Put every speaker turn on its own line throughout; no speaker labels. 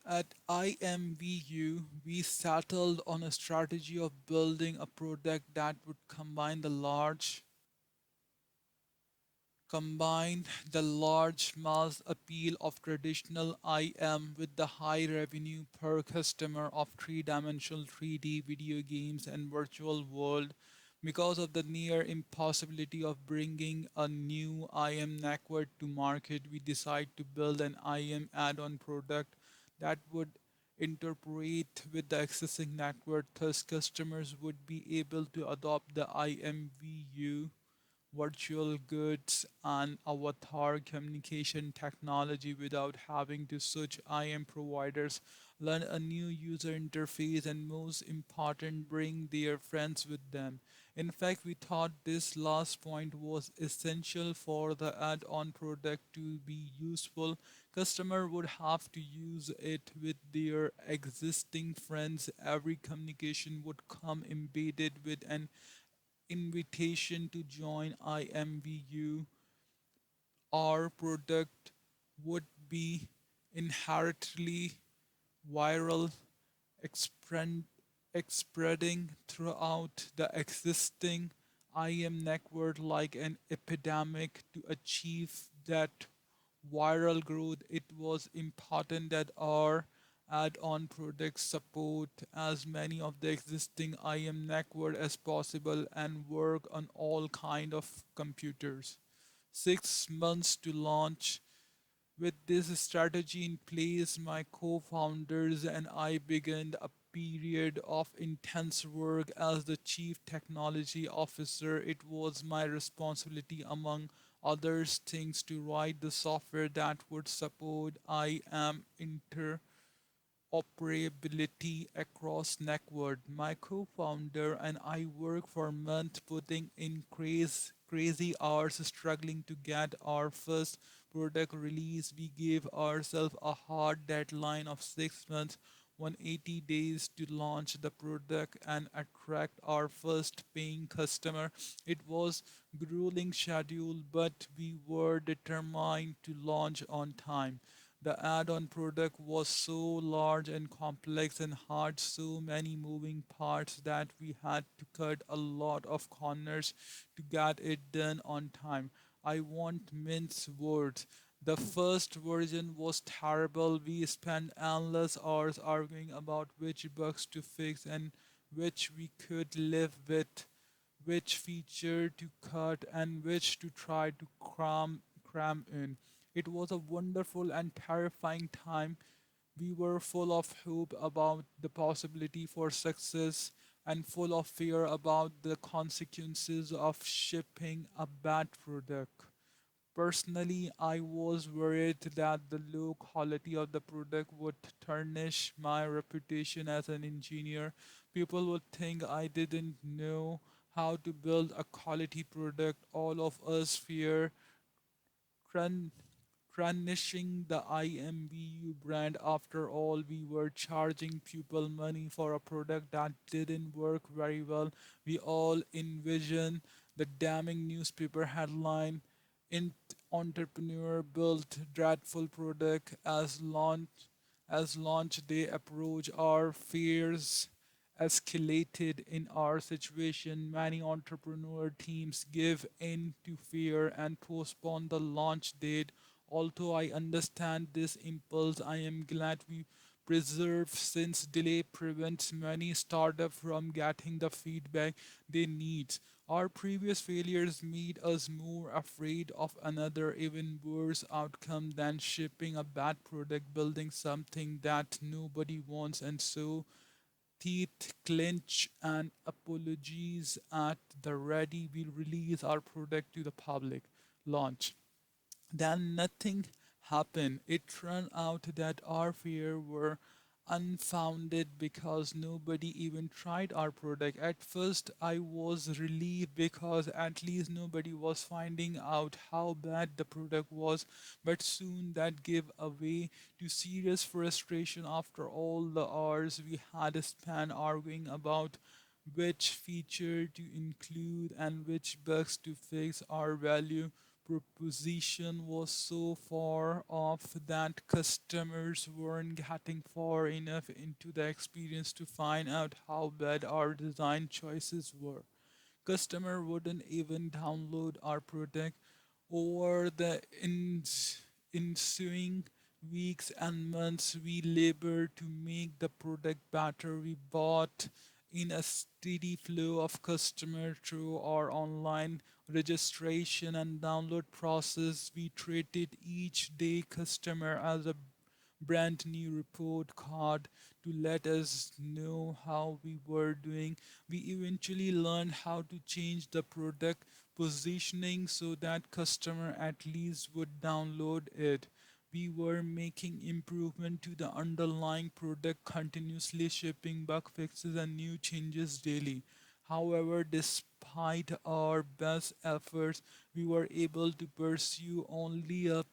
At IMVU, we settled on a strategy of building a product that would combine the large mass appeal of traditional IM with the high revenue per customer of three-dimensional 3D video games and virtual world. Because of the near impossibility of bringing a new IM network to market, we decided to build an IM add-on product that would interoperate with the existing network. Thus, customers would be able to adopt the IMVU virtual goods and avatar communication technology without having to switch IM providers, learn a new user interface, and most important, bring their friends with them. In fact, we thought this last point was essential for the add-on product to be useful. Customer would have to use it with their existing friends. Every communication would come embedded with an invitation to join IMVU. Our product would be inherently viral, expand, spreading throughout the existing IM network like an epidemic. To achieve that viral growth, it was important that our add-on products support as many of the existing IM network as possible and work on all kind of computers. 6 months to launch. With this strategy in place, my co-founders and I began a period of intense work as the chief technology officer. It was my responsibility, among others things, to write the software that would support IAM interoperability across network. My co-founder and I worked for months putting in crazy hours struggling to get our first product release. We gave ourselves a hard deadline of 6 months, 180 days to launch the product and attract our first paying customer. It was grueling schedule, but we were determined to launch on time. The add-on product was so large and complex and had so many moving parts that we had to cut a lot of corners to get it done on time. I won't mince words. The first version was terrible. We spent endless hours arguing about which bugs to fix and which we could live with, which feature to cut, and which to try to cram in. It was a wonderful and terrifying time. We were full of hope about the possibility for success and full of fear about the consequences of shipping a bad product. Personally, I was worried that the low quality of the product would tarnish my reputation as an engineer. People would think I didn't know how to build a quality product. All of us fear tran- tarnishing the IMBU brand. After all, we were charging people money for a product that didn't work very well. We all envision the damning newspaper headline: in entrepreneur built dreadful product. As launch day approached, our fears escalated. In our situation, many entrepreneur teams give in to fear and postpone the launch date. Although I understand this impulse, I am glad we preserve, since delay prevents many startups from getting the feedback they need. Our previous failures made us more afraid of another, even worse outcome than shipping a bad product, building something that nobody wants, and so teeth clench and apologies at the ready. We release our product to the public. Launch. Then nothing happened. It turned out that our fear were unfounded because nobody even tried our product. At first, I was relieved because at least nobody was finding out how bad the product was, but soon that gave way to serious frustration. After all the hours we had spent arguing about which feature to include and which bugs to fix, our value proposition was so far off that customers weren't getting far enough into the experience to find out how bad our design choices were. Customer wouldn't even download our product. Over the ensuing weeks and months, we labored to make the product better. We bought in a steady flow of customer through our online registration and download process. We treated each day customer as a brand new report card to let us know how we were doing. We eventually learned how to change the product positioning so that customer at least would download it. We were making improvement to the underlying product, continuously shipping bug fixes and new changes daily. However, despite our best efforts, we were able to pursue only a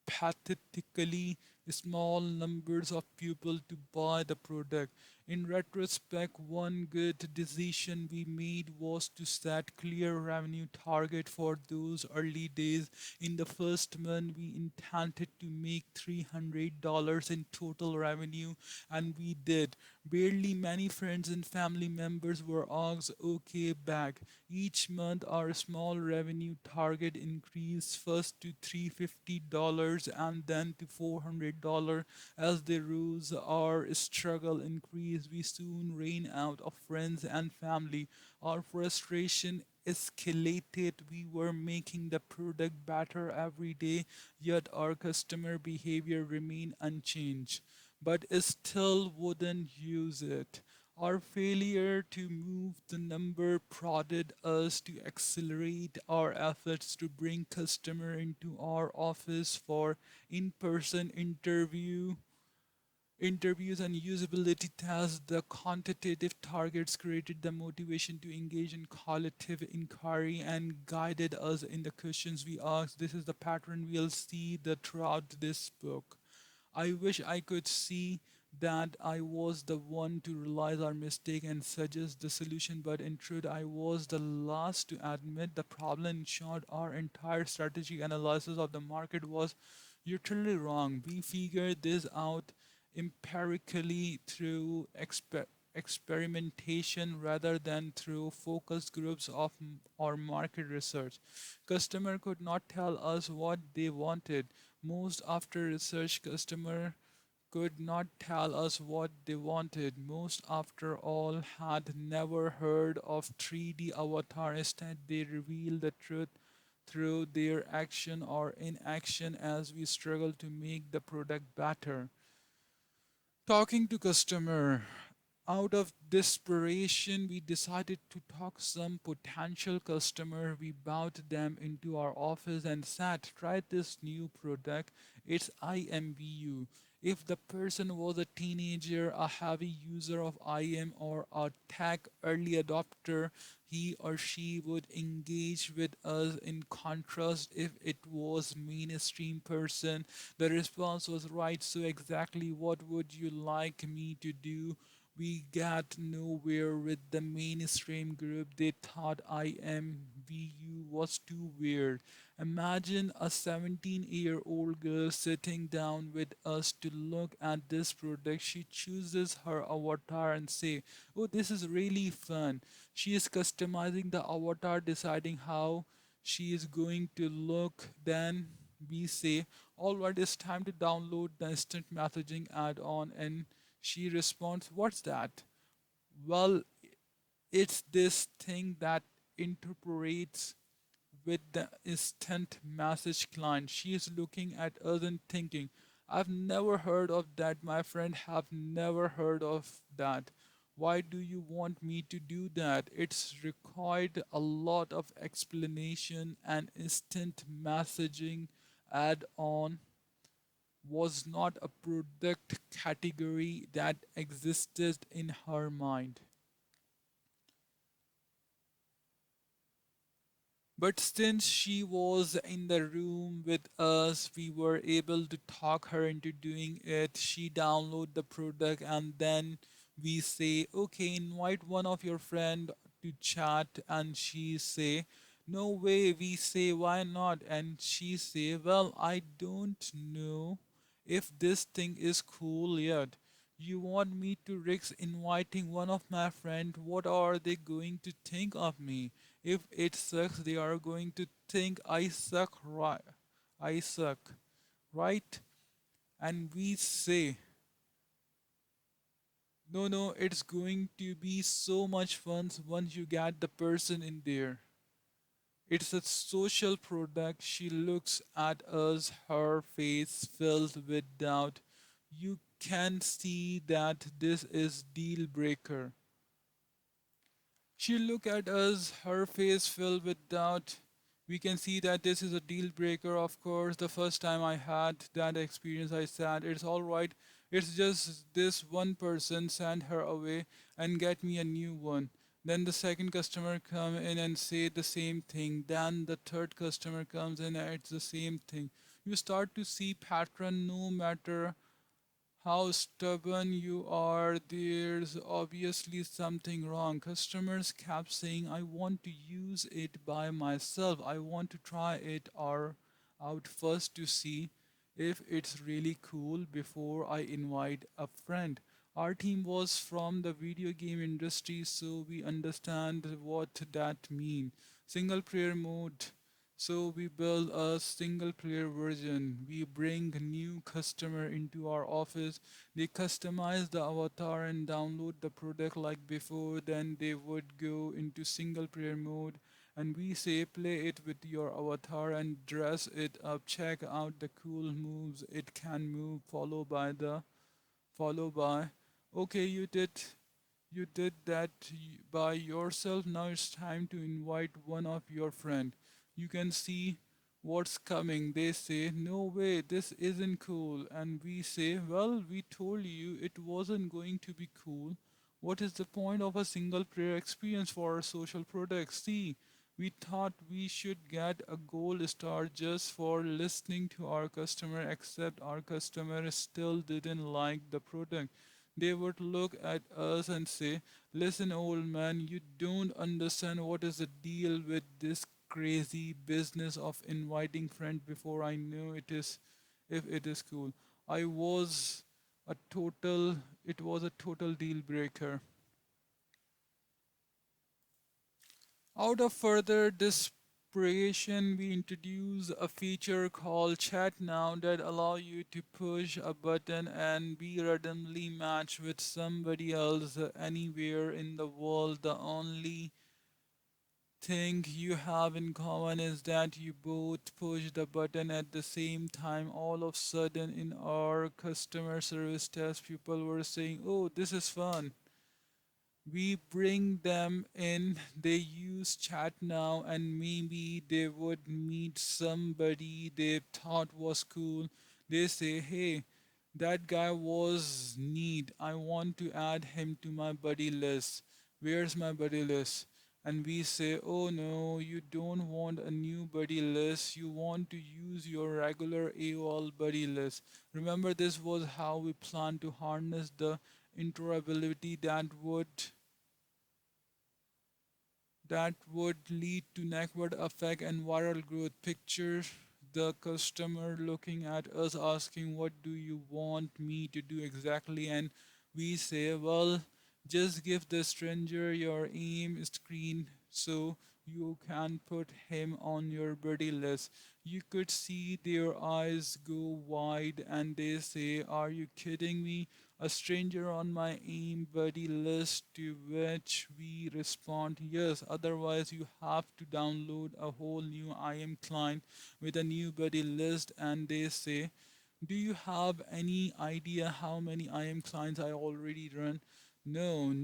pathetically small numbers of people to buy the product. In retrospect, one good decision we made was to set clear revenue target for those early days. In the first month, we intended to make $300 in total revenue, and we did. Barely many friends and family members were asked okay back. Each month, our small revenue target increased first to $350 and then to $400. As the rose our struggle increased, we soon ran out of friends and family. Our frustration escalated. We were making the product better every day, yet our customer behavior remained unchanged, but still wouldn't use it. Our failure to move the number prodded us to accelerate our efforts to bring customer into our office for in-person interviews and usability tests. The quantitative targets created the motivation to engage in qualitative inquiry and guided us in the questions we asked. This is the pattern we'll see throughout this book. I wish I could see that I was the one to realize our mistake and suggest the solution, but in truth, I was the last to admit the problem. In short, our entire strategic analysis of the market was utterly wrong. We figured this out empirically through experimentation rather than through focus groups of or market research. Customer could not tell us what they wanted. Most after research, customer could not tell us what they wanted. Most, after all, had never heard of 3D avatar. Instead, they revealed the truth through their action or inaction as we struggle to make the product better. Talking to customer. Out of desperation, we decided to talk some potential customer. We brought them into our office and said, try this new product. It's IMVU. If the person was a teenager, a heavy user of IM, or a tech early adopter, he or she would engage with us. In contrast, if it was mainstream person, the response was right. So exactly what would you like me to do? We got nowhere with the mainstream group. They thought IMVU was too weird. Imagine a 17-year-old girl sitting down with us to look at this product. She chooses her avatar and say, "Oh, this is really fun." She is customizing the avatar, deciding how she is going to look. Then we say, "All right, it's time to download the instant messaging add-on," and she responds, "What's that?" Well, it's this thing that interprets with the instant message client. She is looking at us and thinking, I've never heard of that. My friend have never heard of that. Why do you want me to do that? It's required a lot of explanation, and instant messaging add on was not a product category that existed in her mind. But since she was in the room with us, we were able to talk her into doing it. She download the product and then we say, okay, invite one of your friend to chat, and she say, No way, we say, why not? And she say, well, I don't know if this thing is cool yet. You want me to risk inviting one of my friends? What are they going to think of me? If it sucks, they are going to think I suck, right? I suck, right? And we say, no, no, it's going to be so much fun once you get the person in there. It's a social product. She looks at us, her face filled with doubt. You can see that this is deal breaker. She look at us, her face filled with doubt. We can see that this is a deal breaker. Of course, the first time I had that experience, I said, it's all right. It's just this one person, send her away and get me a new one. Then the second customer come in and say the same thing. Then the third customer comes in and it's the same thing. You start to see pattern no matter how stubborn you are, there's obviously something wrong. Customers kept saying, I want to use it by myself. I want to try it or out first to see if it's really cool before I invite a friend. Our team was from the video game industry, so we understand what that means. Single player mode, so we build a single player version. We bring new customer into our office. They customize the avatar and download the product like before. Then they would go into single player mode and we say play it with your avatar and dress it up. Check out the cool moves it can move, followed by okay, you did that by yourself. Now it's time to invite one of your friend. You can see what's coming. They say, no way, this isn't cool. And we say, well, we told you it wasn't going to be cool. What is the point of a single player experience for our social products? See, we thought we should get a gold star just for listening to our customer, except our customer still didn't like the product. They would look at us and say, listen, old man, you don't understand what is the deal with this crazy business of inviting friends before I know it is if it is cool. I was a total it was a total deal breaker. Out of further desperation, we introduce a feature called Chat Now that allow you to push a button and be randomly matched with somebody else anywhere in the world. The only thing you have in common is that you both push the button at the same time. All of a sudden, in our customer service test, people were saying, "Oh, this is fun." We bring them in, they use chat now, and maybe they would meet somebody they thought was cool. They say, hey, that guy was neat. I want to add him to my buddy list. Where's my buddy list? And we say, oh no, you don't want a new buddy list. You want to use your regular AOL buddy list. Remember, this was how we plan to harness the interoperability that would lead to network effect and viral growth. Picture the customer looking at us asking, what do you want me to do exactly? And we say, well, just give the stranger your aim screen so you can put him on your buddy list. You could see their eyes go wide and they say, are you kidding me? A stranger on my aim buddy list, to which we respond yes, otherwise you have to download a whole new IM client with a new buddy list. And they say, do you have any idea how many IM clients I already run? No,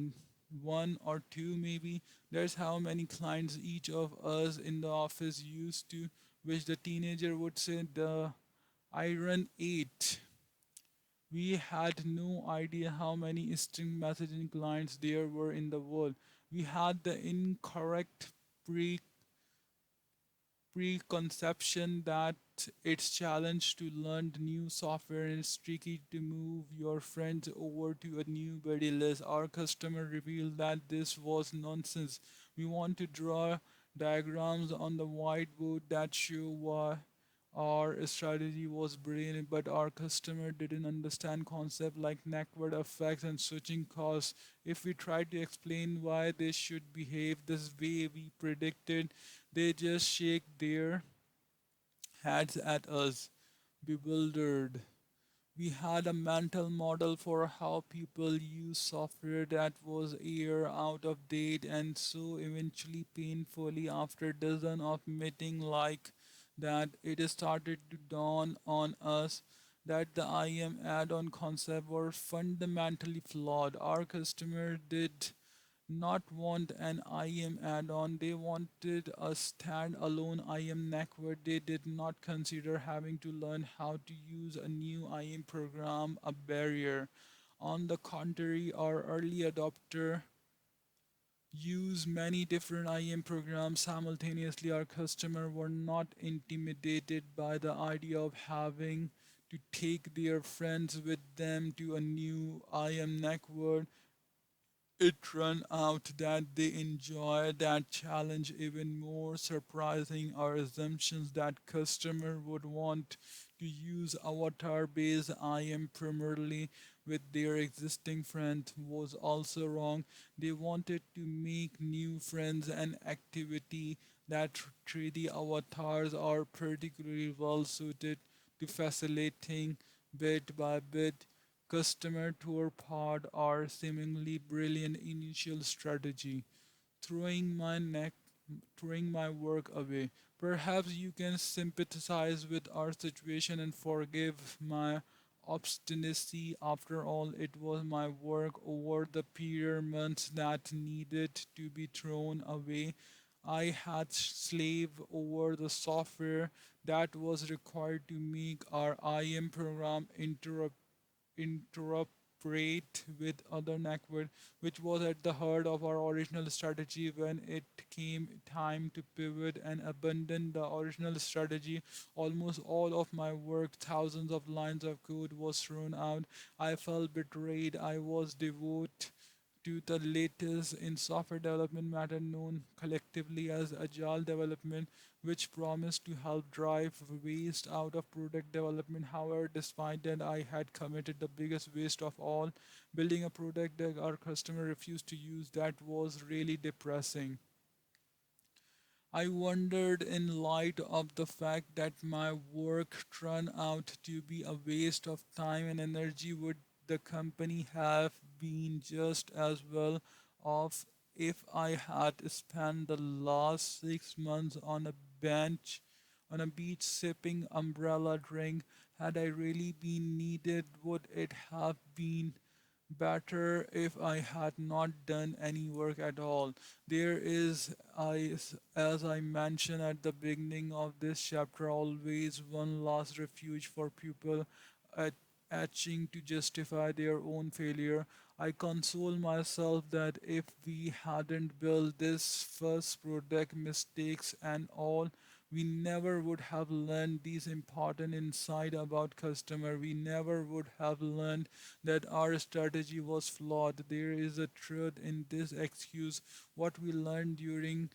one or two maybe. That's how many clients each of us in the office used to, which the teenager would say, the I run eight. We had no idea how many instant messaging clients there were in the world. We had the incorrect pre preconception that it's challenge to learn the new software and it's tricky to move your friends over to a new buddy list. Our customer revealed that this was nonsense. We want to draw diagrams on the whiteboard that show why our strategy was brilliant, but our customer didn't understand concepts like network effects and switching costs. If we tried to explain why they should behave this way we predicted, they just shake their heads at us, bewildered. We had a mental model for how people use software that was a year out of date, and so eventually painfully after dozen of meeting like that it started to dawn on us that the IM add-on concept were fundamentally flawed. Our customer did not want an IM add-on. They wanted a stand-alone IM network. They did not consider having to learn how to use a new IM program a barrier. On the contrary, our early adopter use many different IM programs simultaneously. Our customer were not intimidated by the idea of having to take their friends with them to a new IM network. It turned out that they enjoyed that challenge even more. Surprising our assumptions that customer would want to use avatar based IM primarily with their existing friend was also wrong. They wanted to make new friends an activity that 3D avatars are particularly well suited to facilitating bit by bit customer tour pod are seemingly brilliant initial strategy, throwing my neck throwing my work away. Perhaps you can sympathize with our situation and forgive my obstinacy. After all, it was my work over the period months that needed to be thrown away. I had slaved over the software that was required to make our IM program interoperate with other network, which was at the heart of our original strategy. When it came time to pivot and abandon the original strategy, almost all of my work, thousands of lines of code, was thrown out. I felt betrayed. I was devoted to the latest in software development matter known collectively as agile development, which promised to help drive waste out of product development. However, despite that, I had committed the biggest waste of all, building a product that our customer refused to use. That was really depressing. I wondered, in light of the fact that my work turned out to be a waste of time and energy, would the company have been just as well off if I had spent the last 6 months on a bench, on a beach sipping umbrella drink? Had I really been needed? Would it have been better if I had not done any work at all? There is, as I mentioned at the beginning of this chapter, always one last refuge for people at etching to justify their own failure. I console myself that if we hadn't built this first product, mistakes and all, we never would have learned these important insight about customer. We never would have learned that our strategy was flawed. There is a truth in this excuse. What we learned during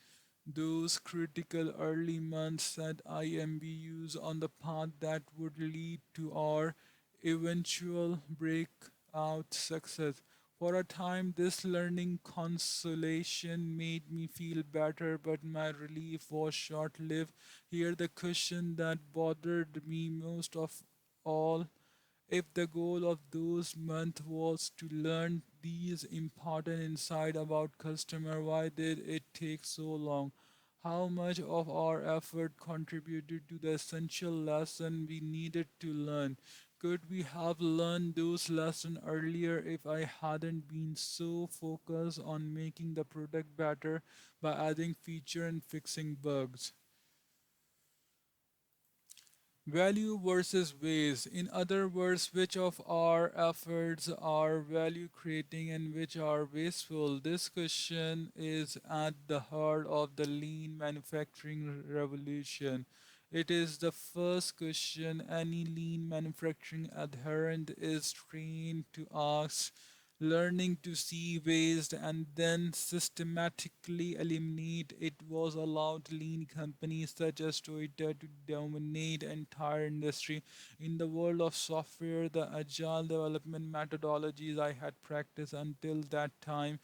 those critical early months set IMBUs on the path that would lead to our eventual breakout success. For a time, this learning consolation made me feel better, but my relief was short lived. Here, the question that bothered me most of all, if the goal of those months was to learn these important insight about customer, why did it take so long? How much of our effort contributed to the essential lesson we needed to learn? Could we have learned those lessons earlier if I hadn't been so focused on making the product better by adding feature and fixing bugs? Value versus waste. In other words, which of our efforts are value creating and which are wasteful? This question is at the heart of the lean manufacturing revolution. It is the first question any lean manufacturing adherent is trained to ask. learning to see waste and then systematically eliminate it was allowed lean companies such as Toyota to dominate entire industry. In the world of software, the agile development methodologies I had practiced until that time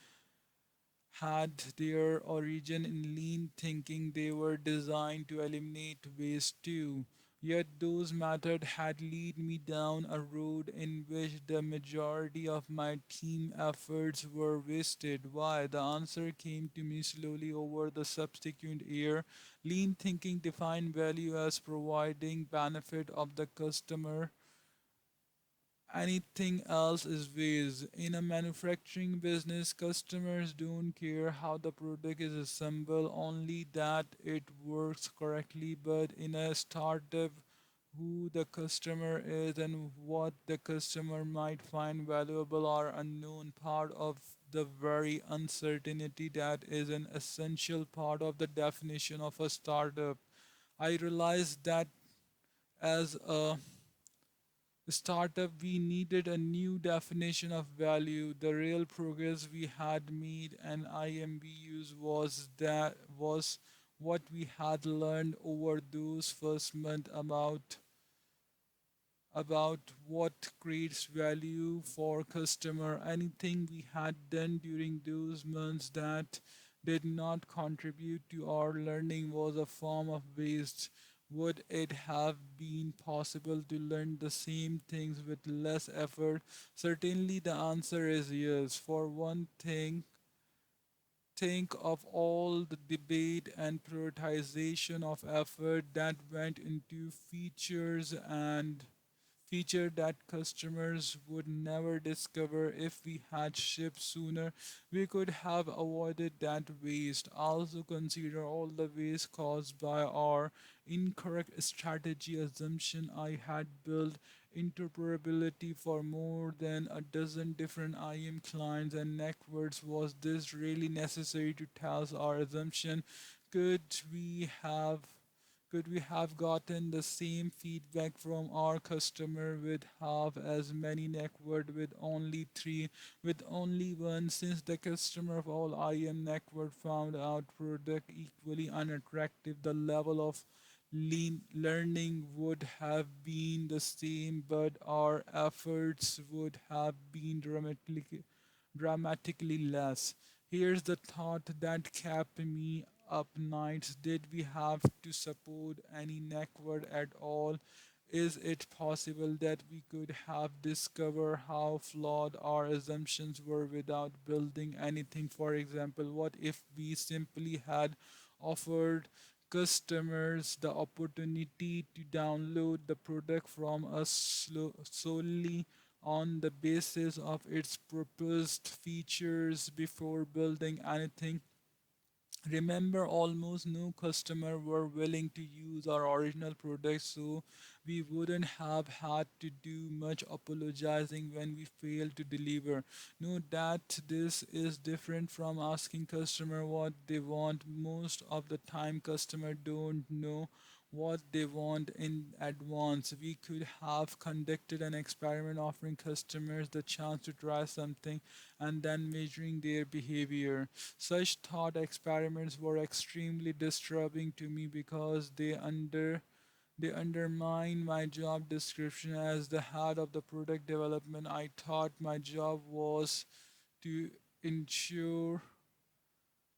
had their origin in lean thinking. They were designed to eliminate waste too. Yet those methods had led me down a road in which the majority of my team efforts were wasted. Why? The answer came to me slowly over the subsequent year. Lean thinking defined value as providing benefit of the customer. Anything else is waste. In a manufacturing business, customers don't care how the product is assembled, only that it works correctly. But in a startup, who the customer is and what the customer might find valuable are unknown part of the very uncertainty that is an essential part of the definition of a startup. I realized that as a startup, we needed a new definition of value. The real progress we had made and IMBUs was what we had learned over those first month about what creates value for customer. Anything we had done during those months that did not contribute to our learning was a form of waste. Would it have been possible to learn the same things with less effort? Certainly the answer is yes. For one thing, think of all the debate and prioritization of effort that went into feature that customers would never discover if we had shipped sooner. We could have avoided that waste. Also, consider all the waste caused by our incorrect strategy assumption. I had built interoperability for more than a dozen different IM clients and networks. Was this really necessary to test our assumption? Could we have could we have gotten the same feedback from our customer with half as many network with only three, with only one, since the customer of all IM network found out product equally unattractive, the level of lean learning would have been the same, but our efforts would have been dramatically less. Here's the thought that kept me up nights. Did we have to support any network at all? Is it possible that we could have discovered how flawed our assumptions were without building anything? For example, what if we simply had offered customers the opportunity to download the product from us solely on the basis of its proposed features before building anything? Remember, almost no customer were willing to use our original product, so we wouldn't have had to do much apologizing when we failed to deliver. Note that this is different from asking customer what they want. Most of the time customer don't know what they want in advance. We could have conducted an experiment offering customers the chance to try something and then measuring their behavior. Such thought experiments were extremely disturbing to me because they undermine my job description as the head of the product development. I thought my job was to ensure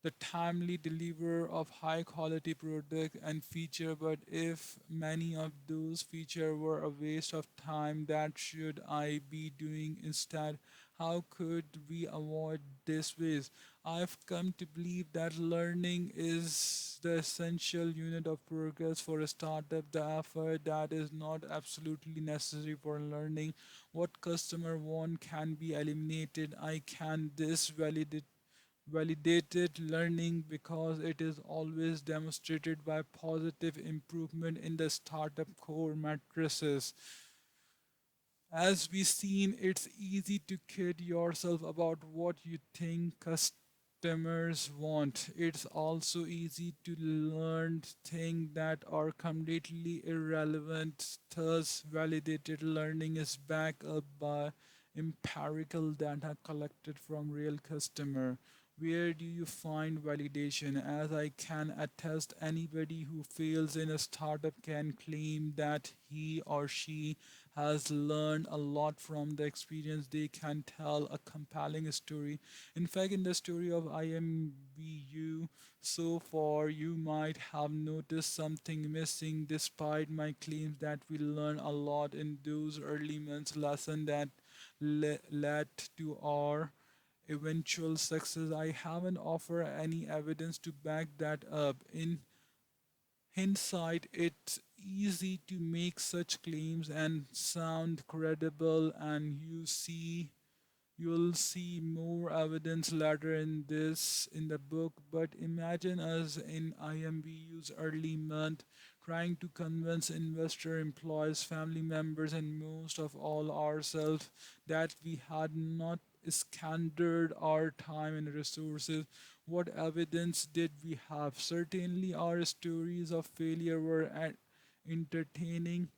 the timely deliver of high quality product and feature, but if many of those features were a waste of time, that should I be doing instead? How could we avoid this waste? I've come to believe that learning is the essential unit of progress for a startup. The effort that is not absolutely necessary for learning what customer want can be eliminated. I can this validate validated learning because it is always demonstrated by positive improvement in the startup core matrices. As we seen, it's easy to kid yourself about what you think customers want. It's also easy to learn things that are completely irrelevant. Thus, validated learning is backed up by empirical data collected from real customer. Where do you find validation? As I can attest, anybody who fails in a startup can claim that he or she has learned a lot from the experience. They can tell a compelling story. In fact, in the story of IMBU, so far you might have noticed something missing despite my claims that we learn a lot in those early months lesson that led to our eventual success. I haven't offered any evidence to back that up. In hindsight, it's easy to make such claims and sound credible, and you'll see more evidence later in the book. But imagine us in IMBU's early month trying to convince investor, employees, family members, and most of all ourselves that we had not squandered our time and resources. What evidence did we have? Certainly our stories of failure were entertaining,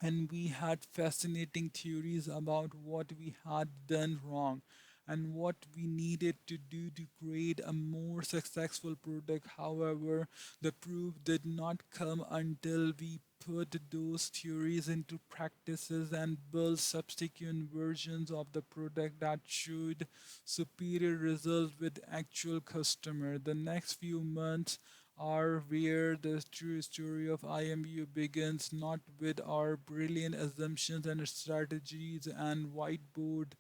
and we had fascinating theories about what we had done wrong and what we needed to do to create a more successful product. However, the proof did not come until we put those theories into practices and built subsequent versions of the product that showed superior results with actual customer. The next few months are where the true story of IMU begins, not with our brilliant assumptions and strategies and whiteboard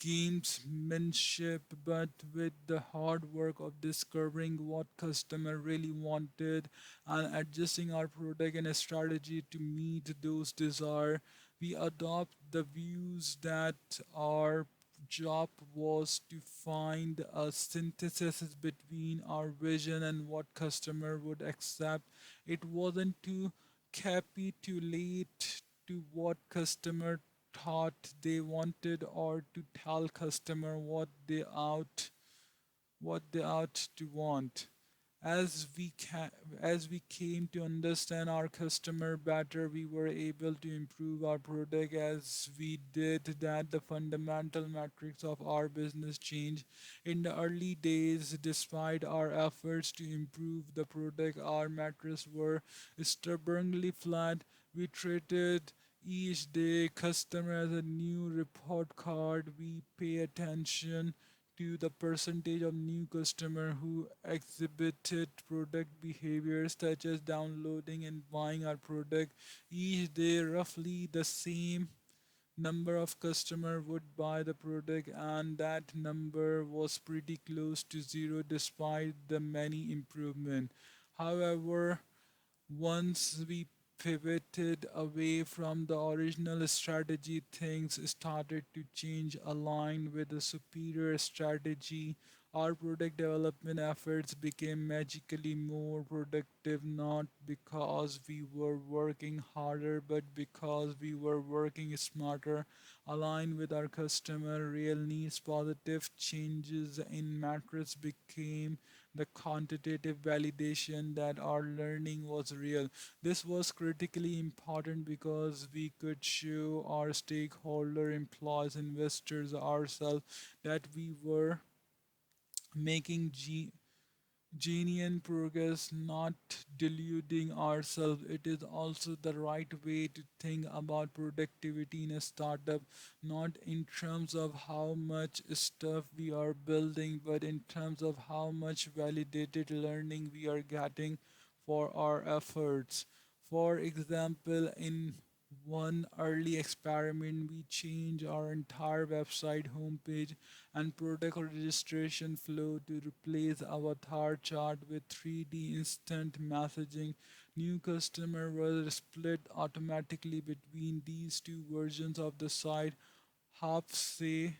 gamesmanship, but with the hard work of discovering what customer really wanted and adjusting our product and a strategy to meet those desire. We adopt the views that our job was to find a synthesis between our vision and what customer would accept. It wasn't to capitulate to what customer thought they wanted or to tell customer what they ought to want. As as we came to understand our customer better, we were able to improve our product. As we did that, the fundamental metrics of our business changed. In the early days, despite our efforts to improve the product, our metrics were stubbornly flat. We treated each day customer as a new report card. We pay attention to the percentage of new customer who exhibited product behaviors such as downloading and buying our product each day. Roughly the same number of customer would buy the product, and that number was pretty close to zero despite the many improvement. However, once we pivoted away from the original strategy, things started to change. Aligned with a superior strategy, our product development efforts became magically more productive, not because we were working harder, but because we were working smarter, aligned with our customer real needs. Positive changes in metrics became the quantitative validation that our learning was real. This was critically important because we could show our stakeholder, employees, investors, ourselves that we were making genuine progress, not deluding ourselves. It is also the right way to think about productivity in a startup, not in terms of how much stuff we are building, but in terms of how much validated learning we are getting for our efforts. For example, in one early experiment, we changed our entire website homepage and product registration flow to replace avatar chart with 3D instant messaging. New customer were split automatically between these two versions of the site. Half say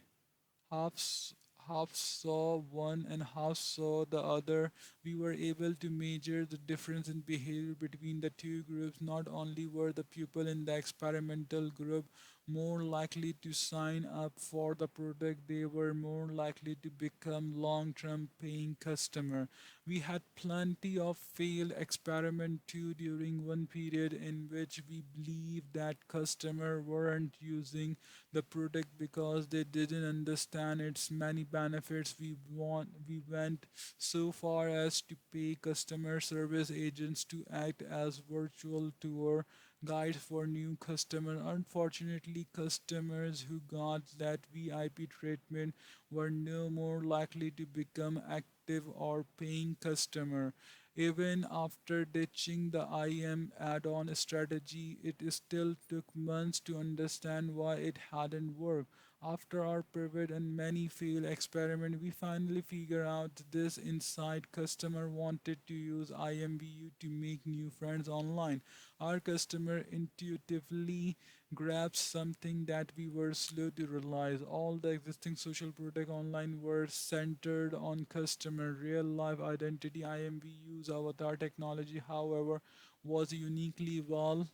half s- half saw one and half saw the other. We were able to measure the difference in behavior between the two groups. Not only were the people in the experimental group more likely to sign up for the product. They were more likely to become long-term paying customer. We had plenty of failed experiment too during one period in which we believed that customer weren't using the product because they didn't understand its many benefits. We went so far as to pay customer service agents to act as virtual tour guides for new customers. Unfortunately, customers who got that VIP treatment were no more likely to become active or paying customer. Even after ditching the IM add-on strategy, it still took months to understand why it hadn't worked. After our pivot and many failed experiment, we finally figured out this insight. Customer wanted to use IMVU to make new friends online. Our customer intuitively grasped something that we were slow to realize. All the existing social products online were centered on customer real life identity. IMVU's avatar technology, however, was uniquely well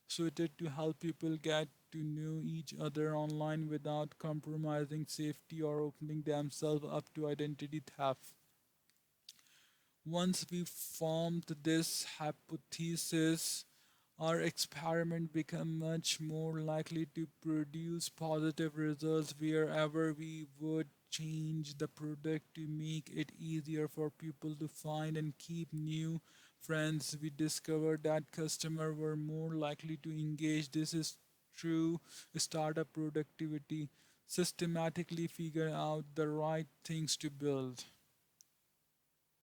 suited to help people get to know each other online without compromising safety or opening themselves up to identity theft. Once we formed this hypothesis, our experiment became much more likely to produce positive results wherever we would change the product to make it easier for people to find and keep new friends. We discovered that customers were more likely to engage. This is true startup productivity. Systematically figure out the right things to build.